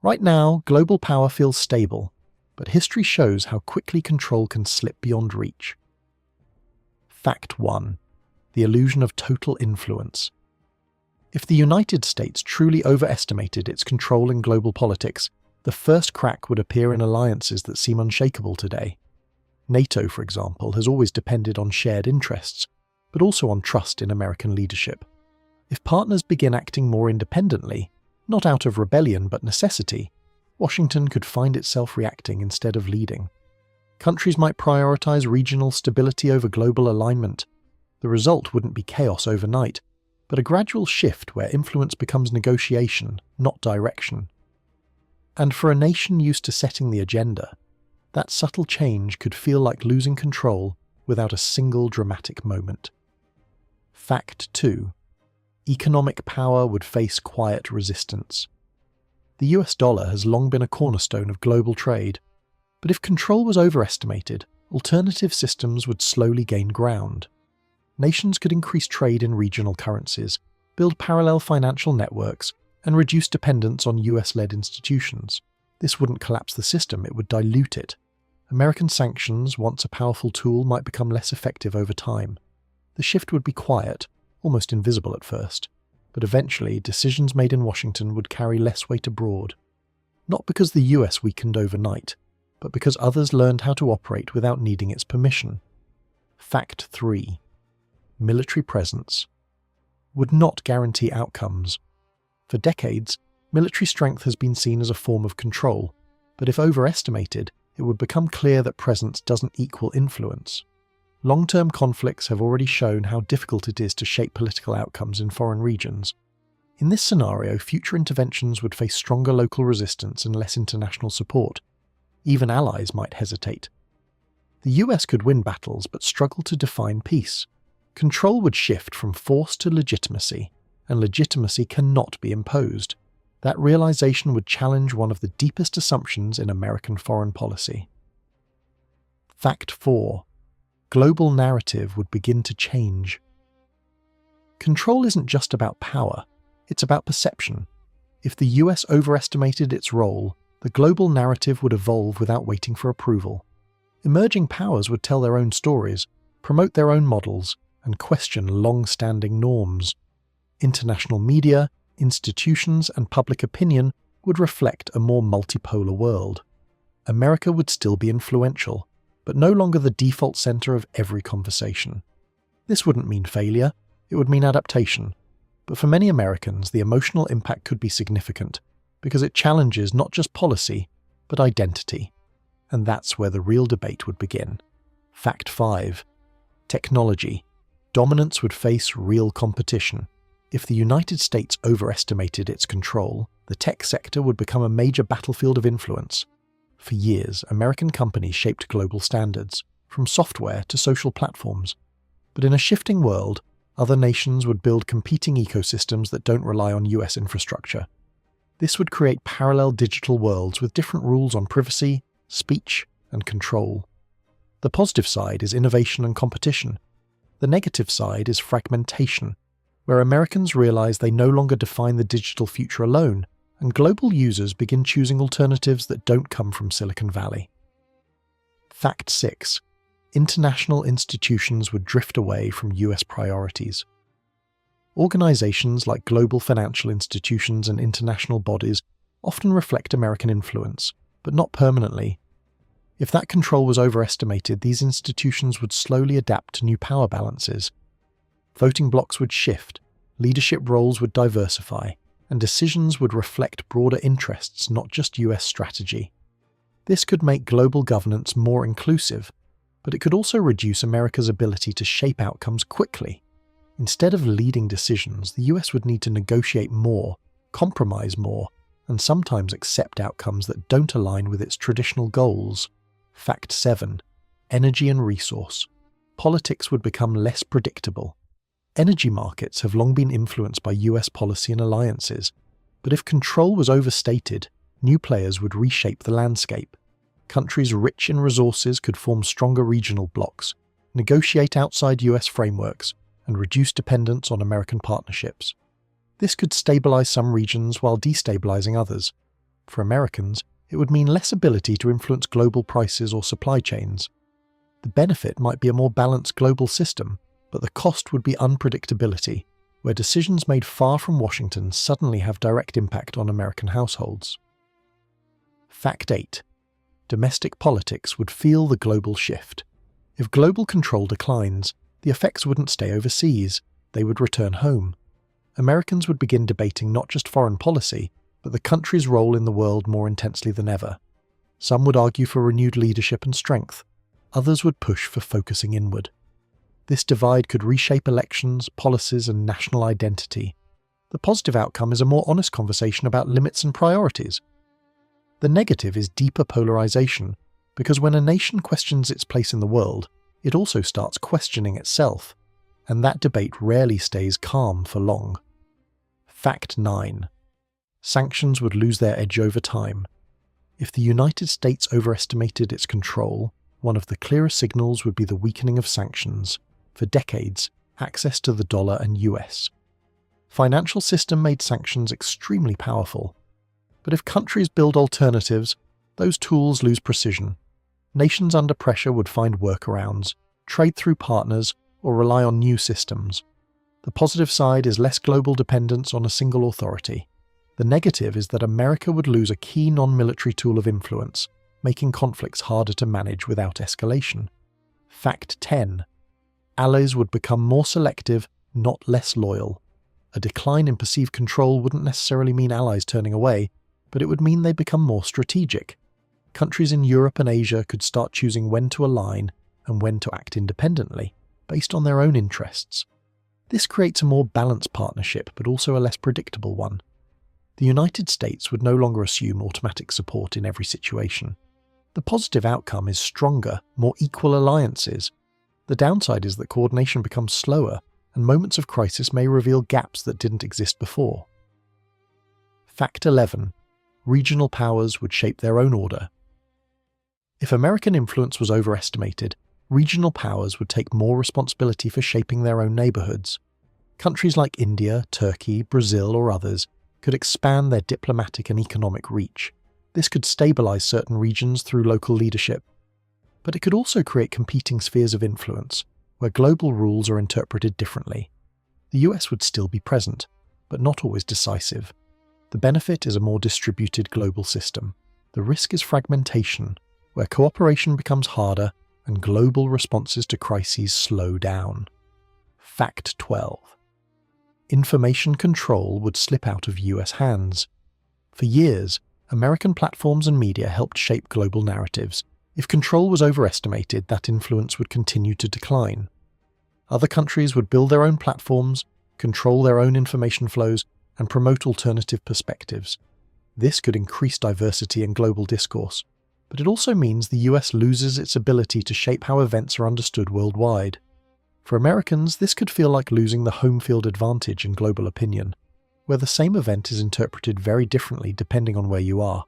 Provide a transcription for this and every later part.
Right now, global power feels stable, but history shows how quickly control can slip beyond reach. Fact 1. The illusion of total influence. If the United States truly overestimated its control in global politics, the first crack would appear in alliances that seem unshakable today. NATO, for example, has always depended on shared interests, but also on trust in American leadership. If partners begin acting more independently, not out of rebellion but necessity, Washington could find itself reacting instead of leading. Countries might prioritize regional stability over global alignment. The result wouldn't be chaos overnight, but a gradual shift where influence becomes negotiation, not direction. And for a nation used to setting the agenda, that subtle change could feel like losing control without a single dramatic moment. Fact 2. Economic power would face quiet resistance. The US dollar has long been a cornerstone of global trade, but if control was overestimated, alternative systems would slowly gain ground. Nations could increase trade in regional currencies, build parallel financial networks, and reduce dependence on US-led institutions. This wouldn't collapse the system, it would dilute it. American sanctions, once a powerful tool, might become less effective over time. The shift would be quiet, almost invisible at first, but eventually decisions made in Washington would carry less weight abroad. Not because the US weakened overnight, but because others learned how to operate without needing its permission. Fact 3. Military presence would not guarantee outcomes. For decades, military strength has been seen as a form of control, but if overestimated, it would become clear that presence doesn't equal influence. Long-term conflicts have already shown how difficult it is to shape political outcomes in foreign regions. In this scenario, future interventions would face stronger local resistance and less international support. Even allies might hesitate. The US could win battles but struggle to define peace. Control would shift from force to legitimacy, and legitimacy cannot be imposed. That realization would challenge one of the deepest assumptions in American foreign policy. Fact 4. Global narrative would begin to change. Control isn't just about power, it's about perception. If the US overestimated its role, the global narrative would evolve without waiting for approval. Emerging powers would tell their own stories, promote their own models, and question long-standing norms. International media, institutions, and public opinion would reflect a more multipolar world. America would still be influential, but no longer the default center of every conversation. This wouldn't mean failure, it would mean adaptation. But for many Americans, the emotional impact could be significant, because it challenges not just policy, but identity. And that's where the real debate would begin. Fact 5. Technology. Dominance would face real competition. If the United States overestimated its control, the tech sector would become a major battlefield of influence. For years, American companies shaped global standards, from software to social platforms. But in a shifting world, other nations would build competing ecosystems that don't rely on US infrastructure. This would create parallel digital worlds with different rules on privacy, speech, and control. The positive side is innovation and competition. The negative side is fragmentation, where Americans realize they no longer define the digital future alone, and global users begin choosing alternatives that don't come from Silicon Valley. Fact 6. International institutions would drift away from US priorities. Organizations like global financial institutions and international bodies often reflect American influence, but not permanently. If that control was overestimated, these institutions would slowly adapt to new power balances. Voting blocs would shift, leadership roles would diversify, and decisions would reflect broader interests, not just US strategy. This could make global governance more inclusive, but it could also reduce America's ability to shape outcomes quickly. Instead of leading decisions, the US would need to negotiate more, compromise more, and sometimes accept outcomes that don't align with its traditional goals. Fact 7. Energy and resource. Politics would become less predictable. Energy markets have long been influenced by US policy and alliances, but if control was overstated, new players would reshape the landscape. Countries rich in resources could form stronger regional blocs, negotiate outside US frameworks, and reduce dependence on American partnerships. This could stabilize some regions while destabilizing others. For Americans, it would mean less ability to influence global prices or supply chains. The benefit might be a more balanced global system, but the cost would be unpredictability, where decisions made far from Washington suddenly have direct impact on American households. Fact 8. Domestic politics would feel the global shift. If global control declines, the effects wouldn't stay overseas, they would return home. Americans would begin debating not just foreign policy, but the country's role in the world more intensely than ever. Some would argue for renewed leadership and strength, others would push for focusing inward. This divide could reshape elections, policies, and national identity. The positive outcome is a more honest conversation about limits and priorities. The negative is deeper polarization, because when a nation questions its place in the world, it also starts questioning itself, and that debate rarely stays calm for long. Fact 9. Sanctions would lose their edge over time. If the United States overestimated its control, one of the clearest signals would be the weakening of sanctions. For decades, access to the dollar and US financial system made sanctions extremely powerful. But if countries build alternatives, those tools lose precision. Nations under pressure would find workarounds, trade through partners, or rely on new systems. The positive side is less global dependence on a single authority. The negative is that America would lose a key non-military tool of influence, making conflicts harder to manage without escalation. Fact 10. Allies would become more selective, not less loyal. A decline in perceived control wouldn't necessarily mean allies turning away, but it would mean they become more strategic. Countries in Europe and Asia could start choosing when to align and when to act independently, based on their own interests. This creates a more balanced partnership, but also a less predictable one. The United States would no longer assume automatic support in every situation. The positive outcome is stronger, more equal alliances. The downside is that coordination becomes slower, and moments of crisis may reveal gaps that didn't exist before. Fact 11. Regional powers would shape their own order. If American influence was overestimated, regional powers would take more responsibility for shaping their own neighborhoods. Countries like India, Turkey, Brazil, or others could expand their diplomatic and economic reach. This could stabilize certain regions through local leadership. But it could also create competing spheres of influence, where global rules are interpreted differently. The US would still be present, but not always decisive. The benefit is a more distributed global system. The risk is fragmentation, where cooperation becomes harder and global responses to crises slow down. Fact 12. Information control would slip out of US hands. For years, American platforms and media helped shape global narratives. If control was overestimated, that influence would continue to decline. Other countries would build their own platforms, control their own information flows, and promote alternative perspectives. This could increase diversity in global discourse, but it also means the US loses its ability to shape how events are understood worldwide. For Americans, this could feel like losing the home field advantage in global opinion, where the same event is interpreted very differently depending on where you are.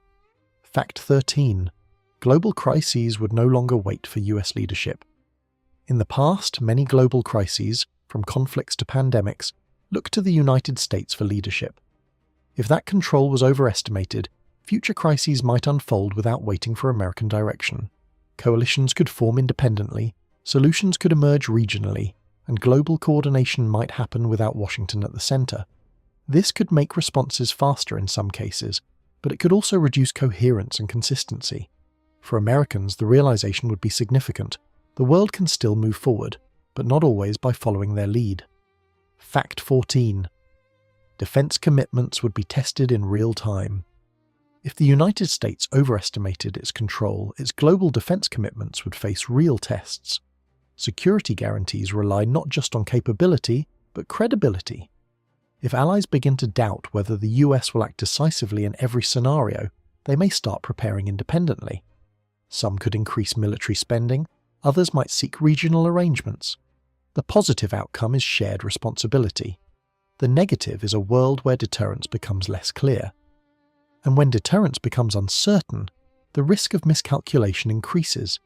Fact 13. Global crises would no longer wait for US leadership. In the past, many global crises, from conflicts to pandemics, looked to the United States for leadership. If that control was overestimated, future crises might unfold without waiting for American direction. Coalitions could form independently, solutions could emerge regionally, and global coordination might happen without Washington at the center. This could make responses faster in some cases, but it could also reduce coherence and consistency. For Americans, the realization would be significant. The world can still move forward, but not always by following their lead. Fact 14. Defense commitments would be tested in real time. If the United States overestimated its control, its global defense commitments would face real tests. Security guarantees rely not just on capability, but credibility. If allies begin to doubt whether the US will act decisively in every scenario, they may start preparing independently. Some could increase military spending, others might seek regional arrangements. The positive outcome is shared responsibility. The negative is a world where deterrence becomes less clear. And when deterrence becomes uncertain, the risk of miscalculation increases,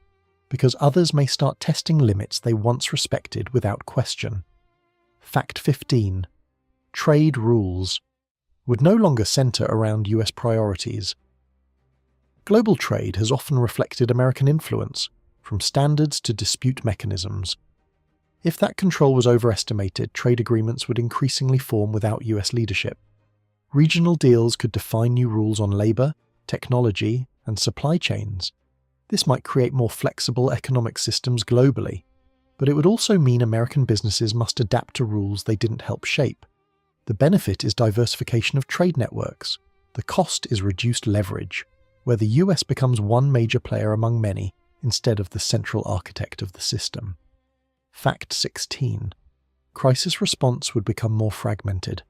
because others may start testing limits they once respected without question. Fact 15. Trade rules would no longer center around US priorities. Global trade has often reflected American influence, from standards to dispute mechanisms. If that control was overestimated, trade agreements would increasingly form without US leadership. Regional deals could define new rules on labor, technology, and supply chains. This might create more flexible economic systems globally, but it would also mean American businesses must adapt to rules they didn't help shape. The benefit is diversification of trade networks. The cost is reduced leverage, where the US becomes one major player among many instead of the central architect of the system. Fact 16. Crisis response would become more fragmented.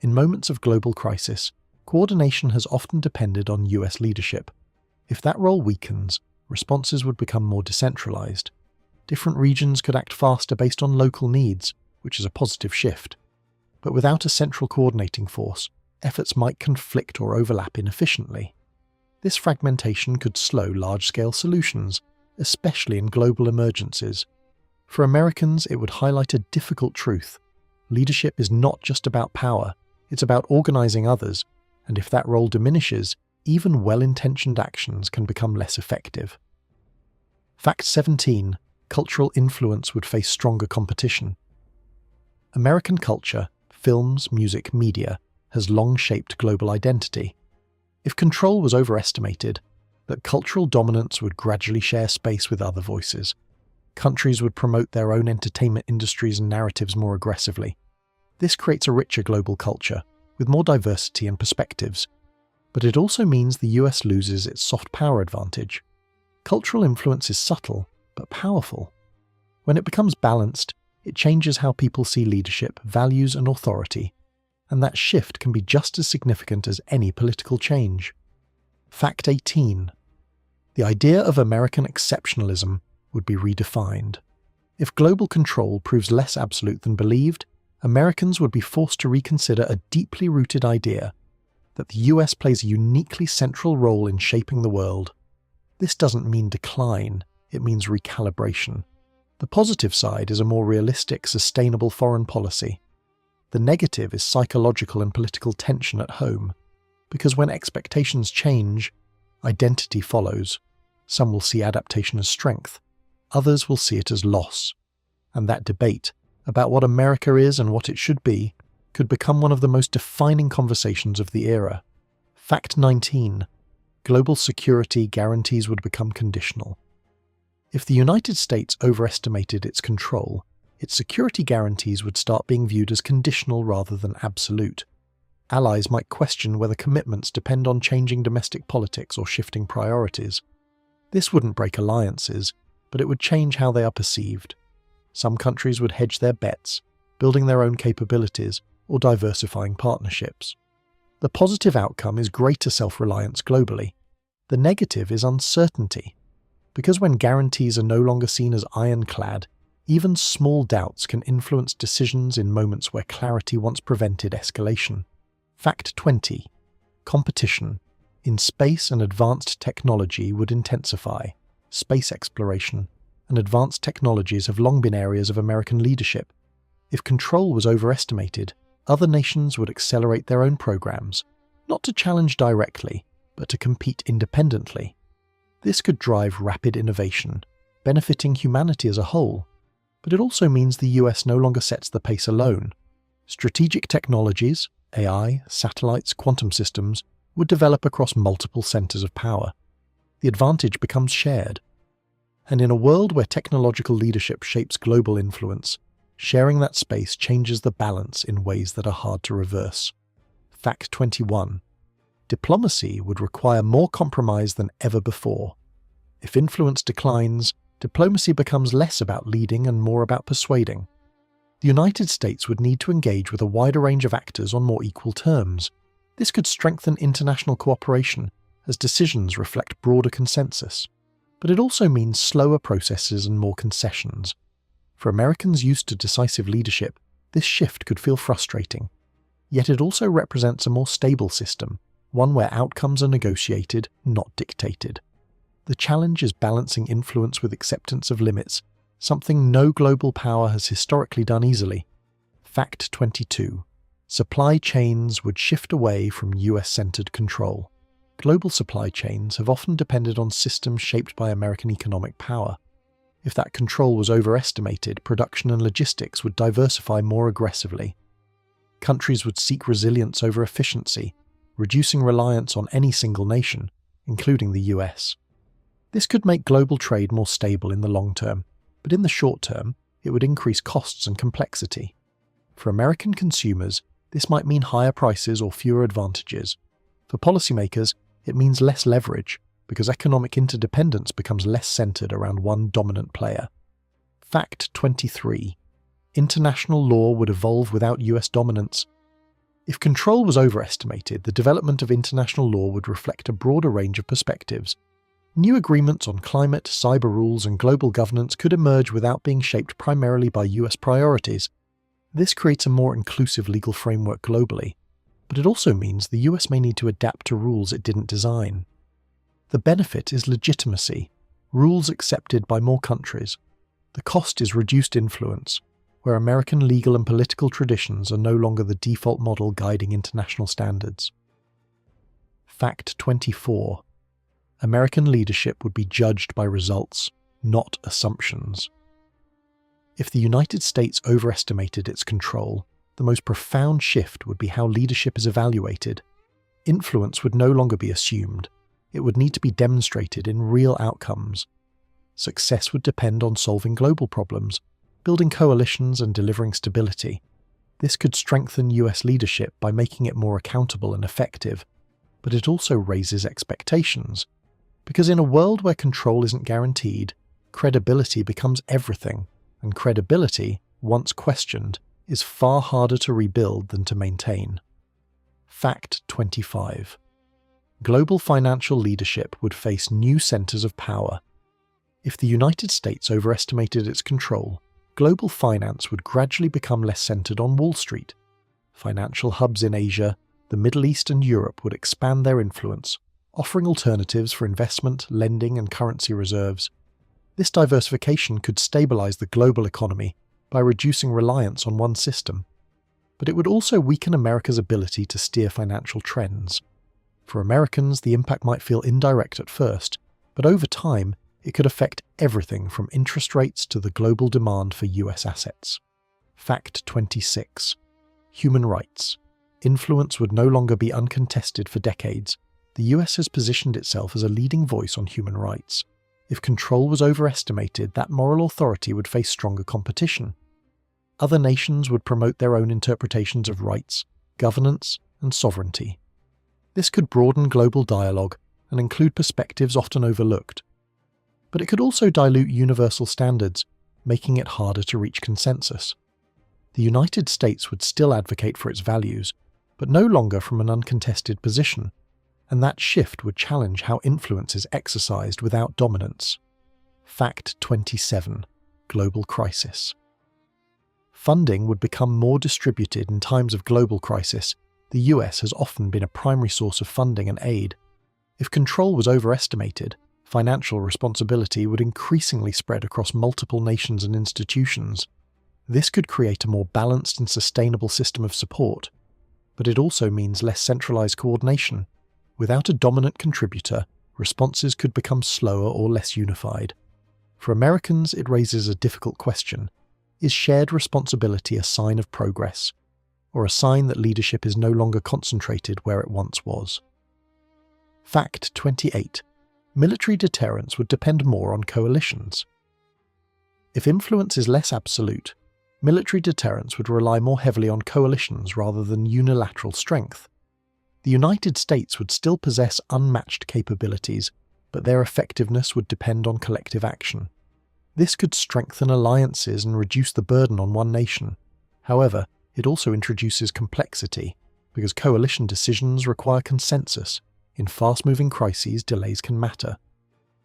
In moments of global crisis, coordination has often depended on US leadership. If that role weakens, responses would become more decentralized. Different regions could act faster based on local needs, which is a positive shift. But without a central coordinating force, efforts might conflict or overlap inefficiently. This fragmentation could slow large-scale solutions, especially in global emergencies. For Americans, it would highlight a difficult truth. Leadership is not just about power, it's about organizing others, and if that role diminishes, even well-intentioned actions can become less effective. Fact 17. Cultural influence would face stronger competition. American culture, films, music, media, has long shaped global identity. If control was overestimated, that cultural dominance would gradually share space with other voices. Countries would promote their own entertainment industries and narratives more aggressively. This creates a richer global culture, with more diversity and perspectives. But it also means the US loses its soft power advantage. Cultural influence is subtle, but powerful. When it becomes balanced, it changes how people see leadership, values, and authority, and that shift can be just as significant as any political change. Fact 18. The idea of American exceptionalism would be redefined. If global control proves less absolute than believed, Americans would be forced to reconsider a deeply rooted idea that the US plays a uniquely central role in shaping the world. This doesn't mean decline, it means recalibration. The positive side is a more realistic, sustainable foreign policy. The negative is psychological and political tension at home, because when expectations change, identity follows. Some will see adaptation as strength, others will see it as loss. And that debate about what America is and what it should be could become one of the most defining conversations of the era. Fact 19. Global security guarantees would become conditional. If the United States overestimated its control, its security guarantees would start being viewed as conditional rather than absolute. Allies might question whether commitments depend on changing domestic politics or shifting priorities. This wouldn't break alliances, but it would change how they are perceived. Some countries would hedge their bets, building their own capabilities or diversifying partnerships. The positive outcome is greater self-reliance globally. The negative is uncertainty. Because when guarantees are no longer seen as ironclad, even small doubts can influence decisions in moments where clarity once prevented escalation. Fact 20. Competition in space and advanced technology would intensify. Space exploration and advanced technologies have long been areas of American leadership. If control was overestimated, other nations would accelerate their own programs, not to challenge directly, but to compete independently. This could drive rapid innovation, benefiting humanity as a whole, but it also means the US no longer sets the pace alone. Strategic technologies, AI, satellites, quantum systems, would develop across multiple centers of power. The advantage becomes shared. And in a world where technological leadership shapes global influence, sharing that space changes the balance in ways that are hard to reverse. Fact 21. Diplomacy would require more compromise than ever before. If influence declines, diplomacy becomes less about leading and more about persuading. The United States would need to engage with a wider range of actors on more equal terms. This could strengthen international cooperation as decisions reflect broader consensus. But it also means slower processes and more concessions. For Americans used to decisive leadership, this shift could feel frustrating. Yet it also represents a more stable system, one where outcomes are negotiated, not dictated. The challenge is balancing influence with acceptance of limits, something no global power has historically done easily. Fact 22. Supply chains would shift away from US-centered control. Global supply chains have often depended on systems shaped by American economic power. If that control was overestimated, production and logistics would diversify more aggressively. Countries would seek resilience over efficiency, reducing reliance on any single nation, including the US. This could make global trade more stable in the long term, but in the short term, it would increase costs and complexity. For American consumers, this might mean higher prices or fewer advantages. For policymakers, it means less leverage, because economic interdependence becomes less centered around one dominant player. Fact 23. International law would evolve without US dominance. If control was overestimated, the development of international law would reflect a broader range of perspectives. New agreements on climate, cyber rules, and global governance could emerge without being shaped primarily by US priorities. This creates a more inclusive legal framework globally, but it also means the US may need to adapt to rules it didn't design. The benefit is legitimacy, rules accepted by more countries. The cost is reduced influence, where American legal and political traditions are no longer the default model guiding international standards. Fact 24. American leadership would be judged by results, not assumptions. If the United States overestimated its control, the most profound shift would be how leadership is evaluated. Influence would no longer be assumed. It would need to be demonstrated in real outcomes. Success would depend on solving global problems, building coalitions and delivering stability. This could strengthen US leadership by making it more accountable and effective, but it also raises expectations. Because in a world where control isn't guaranteed, credibility becomes everything, and credibility, once questioned, is far harder to rebuild than to maintain. Fact 25. Global financial leadership would face new centers of power. If the United States overestimated its control, global finance would gradually become less centered on Wall Street. Financial hubs in Asia, the Middle East, and Europe would expand their influence, offering alternatives for investment, lending, and currency reserves. This diversification could stabilize the global economy by reducing reliance on one system. But it would also weaken America's ability to steer financial trends. For Americans, the impact might feel indirect at first, but over time, it could affect everything from interest rates to the global demand for US assets. Fact 26. Human rights. Influence would no longer be uncontested for decades. The US has positioned itself as a leading voice on human rights. If control was overestimated, that moral authority would face stronger competition. Other nations would promote their own interpretations of rights, governance, and sovereignty. This could broaden global dialogue and include perspectives often overlooked. But it could also dilute universal standards, making it harder to reach consensus. The United States would still advocate for its values, but no longer from an uncontested position, and that shift would challenge how influence is exercised without dominance. Fact 27. Global crisis. Funding would become more distributed in times of global crisis. The US has often been a primary source of funding and aid. If control was overestimated, financial responsibility would increasingly spread across multiple nations and institutions. This could create a more balanced and sustainable system of support, but it also means less centralized coordination. Without a dominant contributor, responses could become slower or less unified. For Americans, it raises a difficult question. Is shared responsibility a sign of progress, or a sign that leadership is no longer concentrated where it once was? Fact 28. Military deterrence would depend more on coalitions. If influence is less absolute, military deterrence would rely more heavily on coalitions rather than unilateral strength. The United States would still possess unmatched capabilities, but their effectiveness would depend on collective action. This could strengthen alliances and reduce the burden on one nation. However, it also introduces complexity, because coalition decisions require consensus. In fast-moving crises, delays can matter.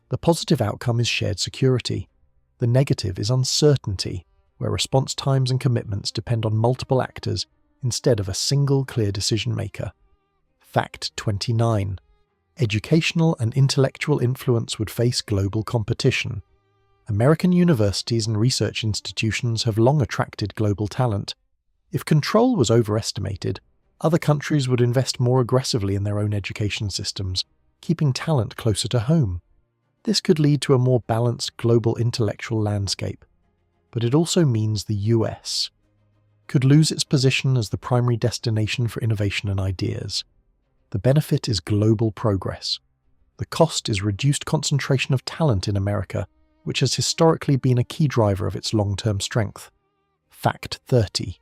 The positive outcome is shared security. The negative is uncertainty, where response times and commitments depend on multiple actors instead of a single clear decision-maker. Fact 29. Educational and intellectual influence would face global competition. American universities and research institutions have long attracted global talent. If control was overestimated, other countries would invest more aggressively in their own education systems. keeping talent closer to home. This could lead to a more balanced global intellectual landscape, but it also means the US could lose its position as the primary destination for innovation and ideas. The benefit is global progress. The cost is reduced concentration of talent in America, which has historically been a key driver of its long-term strength. Fact 30.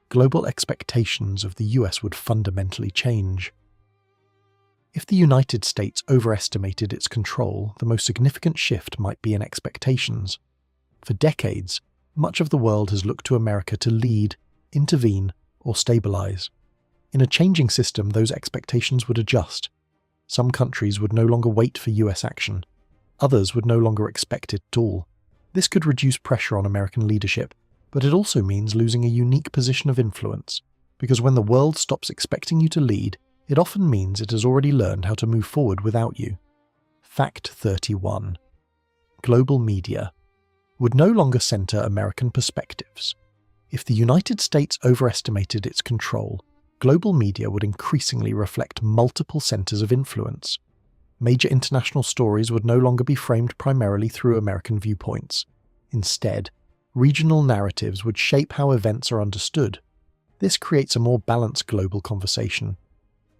Global expectations of the US would fundamentally change. If the United States overestimated its control, the most significant shift might be in expectations. For decades, much of the world has looked to America to lead, intervene, or stabilize. In a changing system, those expectations would adjust. Some countries would no longer wait for US action. Others would no longer expect it at all. This could reduce pressure on American leadership, but it also means losing a unique position of influence, because when the world stops expecting you to lead, it often means it has already learned how to move forward without you. Fact 31. Global media would no longer center American perspectives. If the United States overestimated its control, global media would increasingly reflect multiple centers of influence. Major international stories would no longer be framed primarily through American viewpoints. Instead, regional narratives would shape how events are understood. This creates a more balanced global conversation.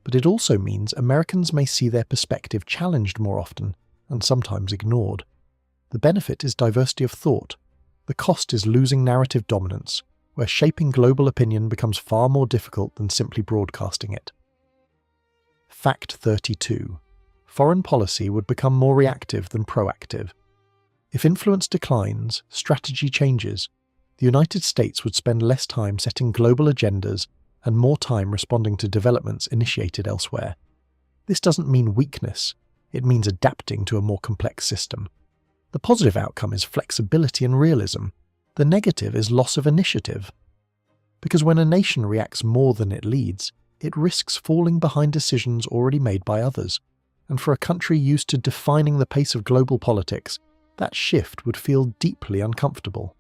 But it also means Americans may see their perspective challenged more often and sometimes ignored. The benefit is diversity of thought. The cost is losing narrative dominance, where shaping global opinion becomes far more difficult than simply broadcasting it. Fact 32. Foreign policy would become more reactive than proactive. If influence declines, strategy changes. The United States would spend less time setting global agendas and more time responding to developments initiated elsewhere. This doesn't mean weakness, it means adapting to a more complex system. The positive outcome is flexibility and realism. The negative is loss of initiative. Because when a nation reacts more than it leads, it risks falling behind decisions already made by others. And for a country used to defining the pace of global politics, that shift would feel deeply uncomfortable.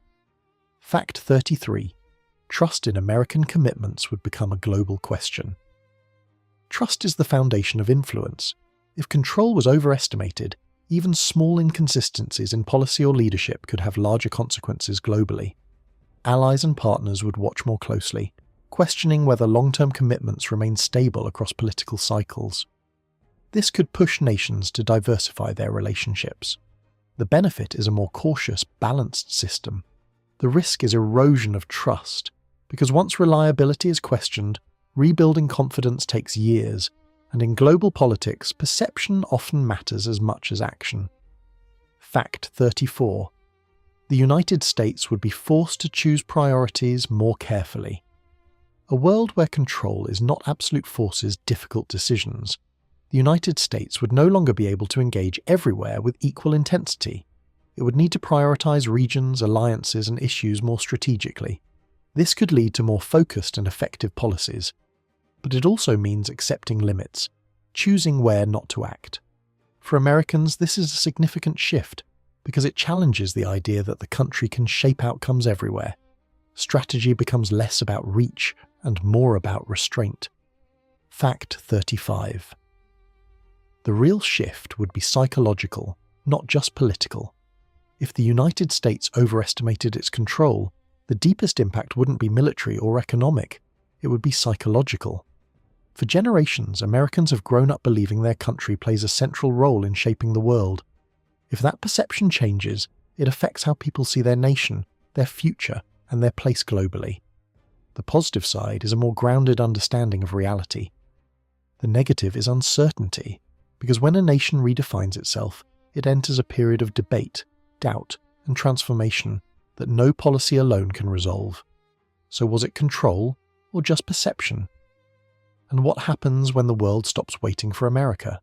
Fact 33. Trust in American commitments would become a global question. Trust is the foundation of influence. If control was overestimated, even small inconsistencies in policy or leadership could have larger consequences globally. Allies and partners would watch more closely, questioning whether long-term commitments remain stable across political cycles. This could push nations to diversify their relationships. The benefit is a more cautious, balanced system. The risk is erosion of trust, because once reliability is questioned, rebuilding confidence takes years, and in global politics, perception often matters as much as action. Fact 34. The United States would be forced to choose priorities more carefully. A world where control is not absolute forces difficult decisions, the United States would no longer be able to engage everywhere with equal intensity. It would need to prioritize regions, alliances, and issues more strategically. This could lead to more focused and effective policies. But it also means accepting limits, choosing where not to act. For Americans, this is a significant shift because it challenges the idea that the country can shape outcomes everywhere. Strategy becomes less about reach and more about restraint. Fact 35. The real shift would be psychological, not just political. If the United States overestimated its control, the deepest impact wouldn't be military or economic, it would be psychological. For generations, Americans have grown up believing their country plays a central role in shaping the world. If that perception changes, it affects how people see their nation, their future, and their place globally. The positive side is a more grounded understanding of reality. The negative is uncertainty, because when a nation redefines itself, it enters a period of debate, doubt, and transformation that no policy alone can resolve. So was it control or just perception? And what happens when the world stops waiting for America?